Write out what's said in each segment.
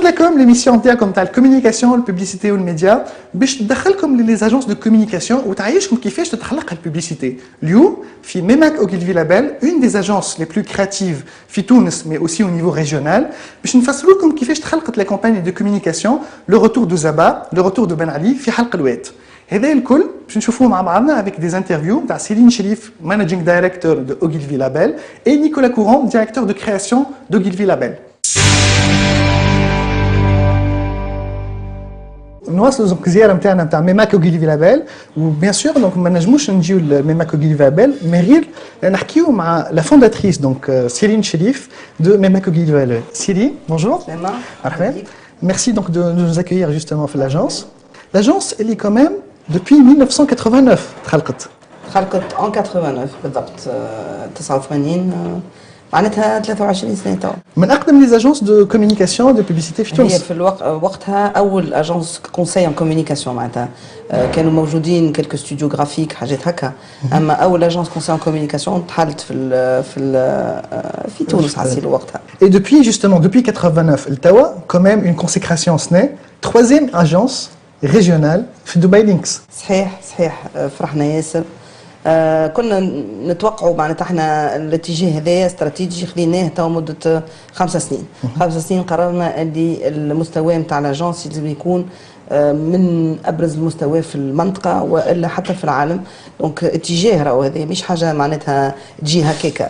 la com, l'émission comme la communication, la publicité ou le média, باش تدخلكم les agences de communication وتعيشكم كيفاش تتخلق الببليسيتي. اليوم في ميماك اوغيلفي لابيل une des agences les plus créatives في تونس mais aussi au niveau régional باش نفسروا لكم كيفاش تخلقت la campagne de communication, le retour de Zaba, le retour de Ben Ali في حلق الوقت. هذا الكل باش نشوفوه مع بعضنا avec des interviews تاع سيرين شريف managing director de Ogilvy Label et Nicolas Courant directeur de création d'Ogilvy Label. نواصلوا دونك الزياره نتاعنا نتاع ميماك اوغيلفي لابيل وبيان سور دونك ما نجموش نجيو لميماك اوغيلفي لابيل مي غير نحكيو مع لا فونداتريس دونك سيرين شريف دو ميماك اوغيلفي لابيل. Siri, bonjour. مرحبا. Merci donc de nous accueillir justement في l'agence. L'agence elle est quand même depuis 1989 تخلقت en 89 بالضبط 89 معناتها 23 سنه تو. من اقدم لي زاجونس دو كوميونيكاسيون دو بوبليسيتي في تونس. هي في وقتها اول اجونس كونساي ان كوميونيكاسيون معناتها كانوا موجودين كلك ستوديو جرافيك حاجات هكا اما اول اجونس كونساي ان كوميونيكاسيون تحلت في تونس عسير وقتها. Et depuis justement depuis 89 التوا quand même une consécration ce n'est troisième agence régionale في دبي لينكس. صحيح فرحنا ياسر. كنا نتوقعوا معناتها احنا الاتجاه هذايا استراتيجي خليناه تو مده 5 سنين. 5 سنين قررنا اللي المستوى نتاع لاجونس لازم يكون من ابرز المستوى في المنطقه والا حتى في العالم. دونك اتجاه راهو هذا مش حاجه معناتها تجي هكاكا.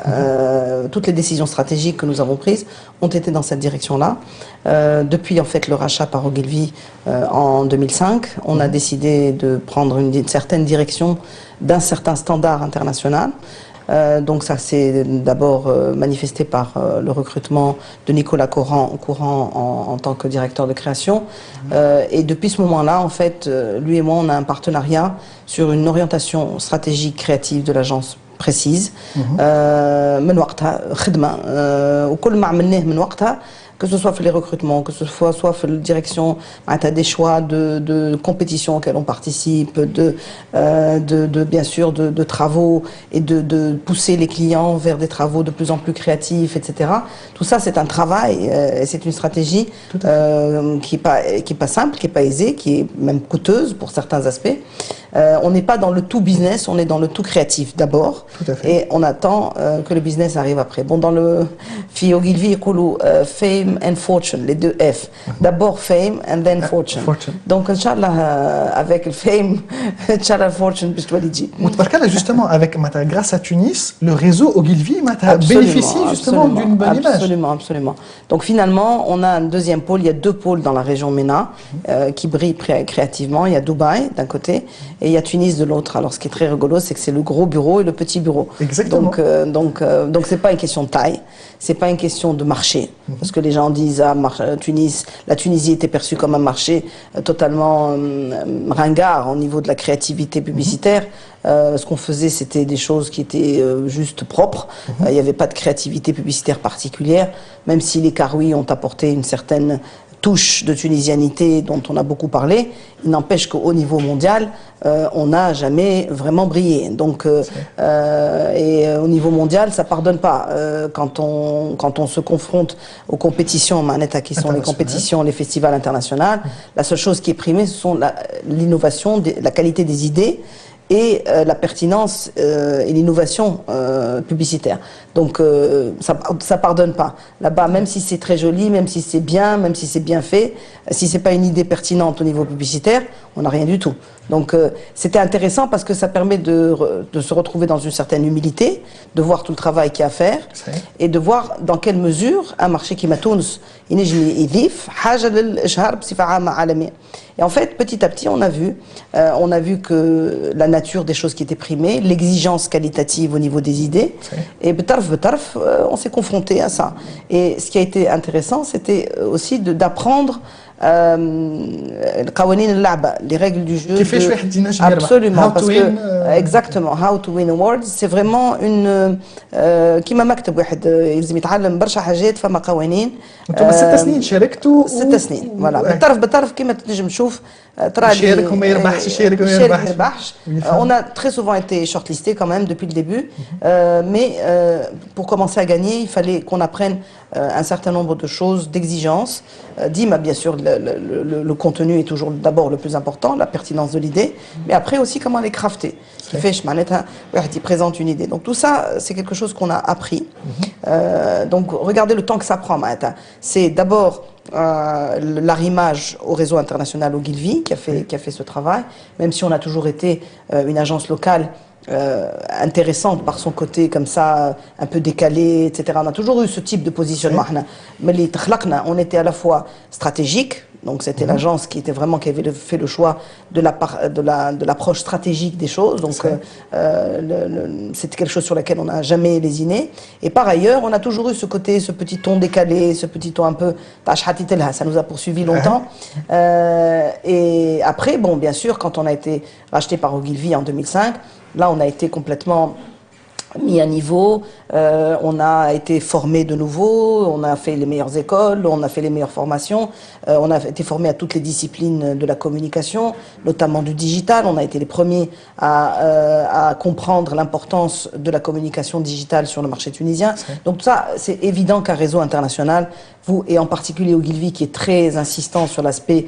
toutes les décisions stratégiques que nous avons prises ont été dans cette direction-là. Depuis en fait le rachat par Ogilvy en 2005, on a décidé de prendre une certaine direction d'un certain standard international. Donc ça s'est d'abord manifesté par le recrutement de Nicolas Courant en tant que directeur de création. Et depuis ce moment-là, en fait, lui et moi, on a un partenariat sur une orientation stratégique créative de l'agence précise. من وقتها خدمة وكل ما عملناه من وقتها que ce soit pour les recrutements, que ce soit pour la direction, des choix de compétitions auxquelles on participe, bien sûr de travaux et de pousser les clients vers des travaux de plus en plus créatifs, etc. Tout ça, c'est un travail, c'est une stratégie qui est pas simple, qui est pas aisée, qui est même coûteuse pour certains aspects. On n'est pas dans le tout business, on est dans le tout créatif d'abord, et on attend que le business arrive après. Bon, dans le fi Ogilvy fame and fortune, les deux F. D'abord fame and then fortune. Donc inchallah avec le fame, inchallah fortune puisque tu dis. Mutabarkala justement avec grâce à Tunis, le réseau Ogilvy bénéficie justement d'une bonne image. Absolument. Donc finalement, on a un deuxième pôle, il y a deux pôles dans la région MENA qui brillent créativement, il y a Dubaï d'un côté et il y a Tunis de l'autre. Alors ce qui est très rigolo, c'est que c'est le gros bureau et le petit bureau. Exactement. Donc c'est pas une question de taille, c'est pas une question de marché parce que les gens disent la Tunisie était perçue comme un marché totalement ringard au niveau de la créativité publicitaire. Ce qu'on faisait, c'était des choses qui étaient juste propres. Il n'y avait pas de créativité publicitaire particulière, même si les Karoui ont apporté une certaine touche de tunisianité dont on a beaucoup parlé. Il n'empêche qu'au niveau mondial, on n'a jamais vraiment brillé. Donc, et au niveau mondial, ça pardonne pas. Quand on se confronte aux compétitions, qui sont les compétitions, les festivals internationaux, la seule chose qui est primée, ce sont l'innovation, la qualité des idées et la pertinence et l'innovation publicitaire. Donc ça pardonne pas. Là-bas, même si c'est très joli, même si c'est bien, même si c'est bien fait, si c'est pas une idée pertinente au niveau publicitaire, on n'a rien du tout. Donc c'était intéressant parce que ça permet de se retrouver dans une certaine humilité, de voir tout le travail qu'il y a à faire et de voir dans quelle mesure un marché qui m'a Tunis ينجم يضيف حاجة للإشهار بصفة عامة عالمية. Et en fait, petit à petit, on a vu que la nature des choses qui étaient primées, l'exigence qualitative au niveau des idées, et betarf, on s'est confronté à ça. Et ce qui a été intéressant, c'était aussi d'apprendre les règles du jeu. Absolument, parce que exactement, How to Win Awards, c'est vraiment une كيما مكتب واحد يلزم يتعلم برشا حاجات فما قوانين. انتم 6 سنين شاركتوا 6 سنين فوالا بطرف كيما تنجم تشوف يشارك وما يربحش يشارك وما يربحش. On a très souvent été shortlisté quand même depuis le début, mais pour commencer à gagner, il fallait qu'on apprenne un certain nombre de choses, d'exigences. Dima, bien sûr, le contenu est toujours d'abord le plus important, la pertinence de l'idée, mais après aussi comment les crafter. Qui fait, il présente une idée. Donc tout ça, c'est quelque chose qu'on a appris. Donc regardez le temps que ça prend. C'est d'abord l'arrimage au réseau international Ogilvy qui a fait ce travail, même si on a toujours été une agence locale intéressante par son côté comme ça, un peu décalé, etc. On a toujours eu ce type de positionnement. Mais on était à la fois stratégique, donc c'était l'agence qui avait fait le choix de l'approche stratégique des choses. Donc c'était quelque chose sur lequel on n'a jamais lésiné. Et par ailleurs, on a toujours eu ce petit ton décalé, ce petit ton un peu ça nous a poursuivi longtemps. Et après, bon, bien sûr, quand on a été racheté par Ogilvy en 2005, là, on a été complètement mis à niveau, on a été formé de nouveau, on a fait les meilleures écoles, on a fait les meilleures formations, on a été formé à toutes les disciplines de la communication, notamment du digital. On a été les premiers à comprendre l'importance de la communication digitale sur le marché tunisien. Donc ça, c'est évident qu'un réseau international, vous et en particulier Ogilvy qui est très insistant sur l'aspect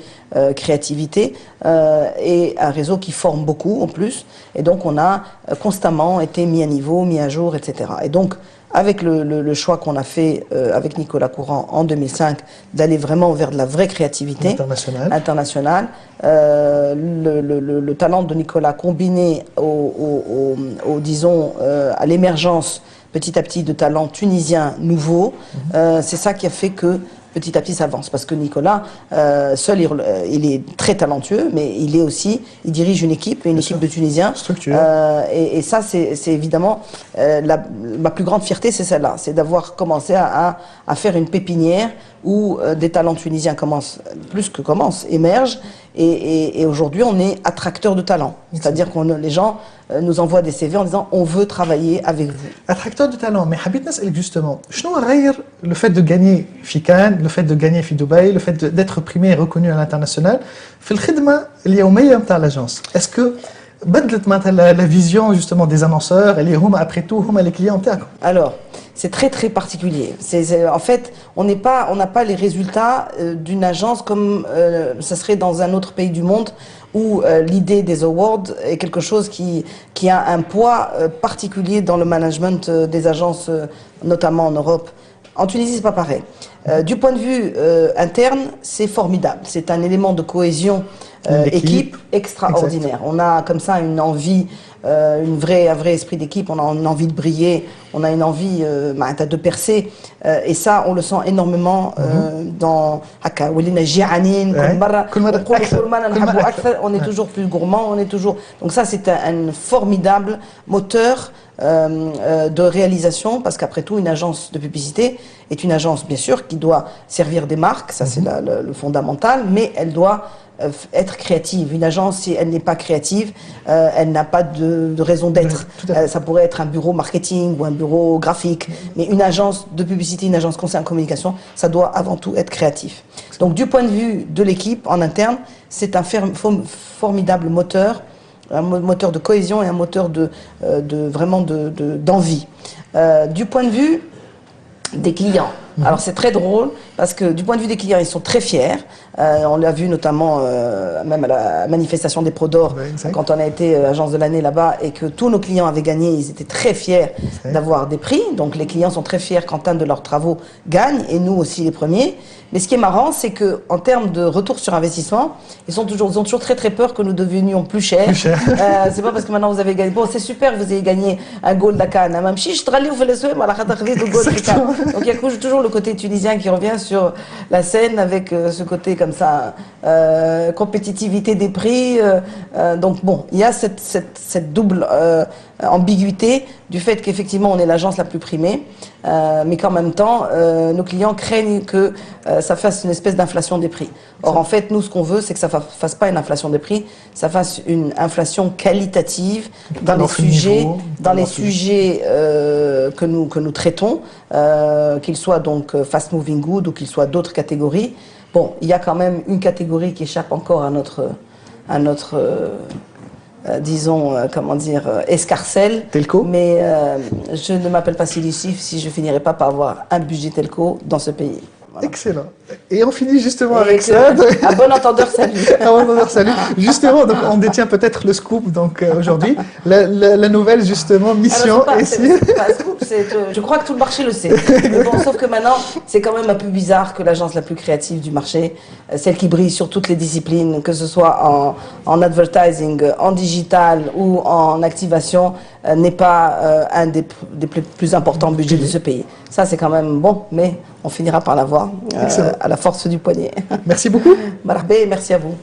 créativité, et un réseau qui forme beaucoup en plus. Et donc on a constamment été mis à niveau, mis à jour, etc. Et donc avec le choix qu'on a fait avec Nicolas Courant en 2005 d'aller vraiment vers de la vraie créativité internationale, le talent de Nicolas combiné disons à l'émergence petit à petit de talents tunisiens nouveaux, c'est ça qui a fait que petit à petit ça avance, parce que Nicolas seul il est très talentueux, mais il dirige une équipe de Tunisiens, et ça c'est évidemment ma plus grande fierté, c'est celle-là, c'est d'avoir commencé à faire une pépinière où des talents tunisiens émergent, et aujourd'hui on est attracteur de talents, c'est-à-dire que les gens nous envoient des CV en disant on veut travailler avec vous. Attracteur de talent, mais حبيت نسألك justement, شنو غير le fait de gagner في Cannes, le fait de gagner في Dubaï, le fait d'être primé et reconnu à l'international في الخدمة اليومية نتاع l'agence? Est-ce que بدلت معناتها la vision justement des annonceurs اللي هما après tout هما les clients نتاعكم؟ Alors, c'est très très particulier. En fait, on n'a pas les résultats d'une agence comme ça serait dans un autre pays du monde où l'idée des awards est quelque chose qui a un poids particulier dans le management des agences, notamment en Europe. En Tunisie, c'est pas pareil. Du point de vue interne, c'est formidable. C'est un élément de cohésion équipe extraordinaire. On a comme ça une envie, un vrai esprit d'équipe, on a une envie de briller, on a une envie de percer, et ça on le sent énormément dans on est toujours plus gourmand, donc ça c'est un formidable moteur de réalisation, parce qu'après tout une agence de publicité est une agence bien sûr qui doit servir des marques, ça c'est le fondamental, mais elle doit être créative. Une agence, si elle n'est pas créative, elle n'a pas de raison d'être. Ça pourrait être un bureau marketing ou un bureau graphique, mais une agence de publicité, une agence conseil en communication, ça doit avant tout être créatif. Donc du point de vue de l'équipe en interne, c'est un formidable moteur, un moteur de cohésion et un moteur d'envie. Du point de vue des clients, alors c'est très drôle parce que du point de vue des clients, ils sont très fiers. On l'a vu notamment même à la manifestation des Prodor, quand on a été agence de l'année là-bas et que tous nos clients avaient gagné, ils étaient très fiers d'avoir des prix. Donc les clients sont très fiers quand un de leurs travaux gagne, et nous aussi les premiers. Mais ce qui est marrant, c'est que en termes de retour sur investissement, ils ont toujours très très peur que nous devenions plus chers. C'est pas parce que maintenant vous avez gagné. Bon, c'est super, vous avez gagné un goal de Cannes. Donc il y a toujours le côté tunisien qui revient sur la scène avec ce côté comme ça, compétitivité des prix. Donc bon, il y a cette double ambiguïté du fait qu'effectivement on est l'agence la plus primée, mais qu'en même temps nos clients craignent que ça fasse une espèce d'inflation des prix. Or en fait nous ce qu'on veut c'est que ça fasse pas une inflation des prix, ça fasse une inflation qualitative dans les sujets que nous traitons, qu'ils soient donc fast moving good ou qu'ils soient d'autres catégories. Bon, il y a quand même une catégorie qui échappe encore à notre disons, comment dire, escarcelle. Telco. Mais je ne m'appelle pas Sidi Youssef si je finirai pas par avoir un budget telco dans ce pays. Voilà. Excellent. Et on finit justement Et avec ça. À bon entendeur, salut. À bon entendeur, salut. Justement, donc, on détient peut-être le scoop donc, aujourd'hui. La nouvelle, justement, mission. C'est pas un scoop, je crois que tout le marché le sait. Mais bon, sauf que maintenant, c'est quand même un peu bizarre que l'agence la plus créative du marché, celle qui brille sur toutes les disciplines, que ce soit en advertising, en digital ou en activation, n'est pas un des plus importants budgets de ce pays. Ça, c'est quand même bon, mais on finira par l'avoir à la force du poignet. Merci beaucoup. Marhaba, merci à vous.